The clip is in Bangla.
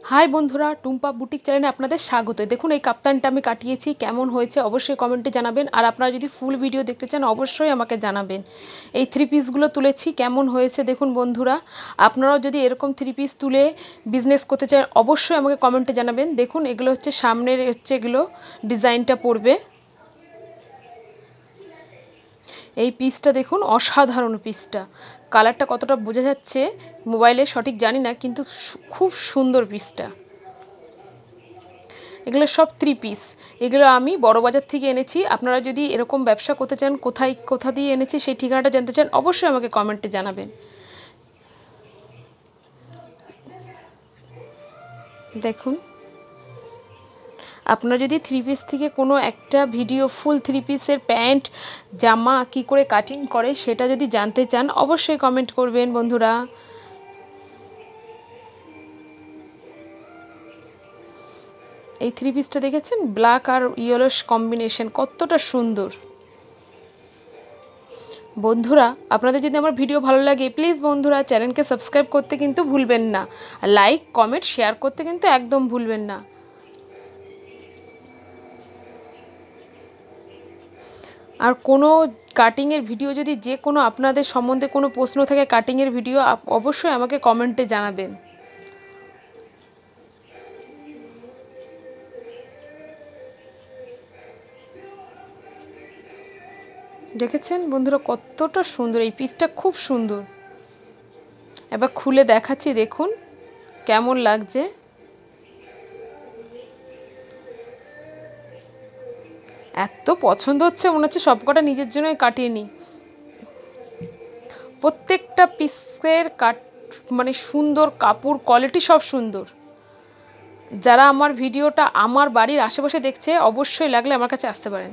হাই বন্ধুরা, টুম্পা বুটিক চ্যানেলে আপনাদের স্বাগত। দেখুন এই কাপ্তানটা আমি কাটিয়েছি, কেমন হয়েছে অবশ্যই কমেন্টে জানাবেন। আর আপনারা যদি ফুল ভিডিও দেখতে চান অবশ্যই আমাকে জানাবেন। এই থ্রি পিসগুলো তুলেছি, কেমন হয়েছে দেখুন বন্ধুরা। আপনারাও যদি এরকম থ্রি পিস তুলে বিজনেস করতে চান অবশ্যই আমাকে কমেন্টে জানাবেন। দেখুন এগুলো হচ্ছে সামনের এগুলো ডিজাইনটা পড়বে। এই পিসটা দেখুন, অসাধারণ পিসটা। কালারটা কতটা বোঝা যাচ্ছে মোবাইলে সঠিক জানি না, কিন্তু খুব সুন্দর পিসটা। এগুলো সব থ্রি পিস। এগুলো আমি বড় বাজার থেকে এনেছি। আপনারা যদি এরকম ব্যবসা করতে চান, কোথা দিয়ে এনেছি সেই ঠিকানাটা জানতে চান অবশ্যই আমাকে কমেন্টে জানাবেন। দেখুন, আপনারা যদি থ্রি পিস থেকে কোনো একটা ভিডিও ফুল থ্রি পিসের প্যান্ট জামা কি করে কাটিং করে সেটা যদি জানতে চান অবশ্যই কমেন্ট করবেন বন্ধুরা। এই থ্রি পিসটা দেখেছেন, ব্ল্যাক আর ইয়েলো কম্বিনেশন, কতটা সুন্দর। বন্ধুরা, আপনাদের যদি আমার ভিডিও ভালো লাগে প্লিজ বন্ধুরা চ্যানেলকে সাবস্ক্রাইব করতে কিন্তু ভুলবেন না। লাইক কমেন্ট শেয়ার করতে কিন্তু একদম ভুলবেন না। আর কোনো কাটিংয়ের ভিডিও যদি যে কোনো আপনাদের সম্বন্ধে কোনো প্রশ্ন থাকে কাটিংয়ের ভিডিও অবশ্যই আমাকে কমেন্টে জানাবেন। দেখেছেন বন্ধুরা কতটা সুন্দর, এই পিসটা খুব সুন্দর। এবার খুলে দেখাচ্ছি, দেখুন কেমন লাগছে। এত পছন্দ হচ্ছে মনে হচ্ছে সবকটা নিজের জন্যই কাটিয়ে নিই। প্রত্যেকটা পিসের মানে সুন্দর, কাপড় কোয়ালিটি সব সুন্দর। যারা আমার ভিডিওটা আমার বাড়ির আশেপাশে দেখছে অবশ্যই লাগলে আমার কাছে আসতে পারেন।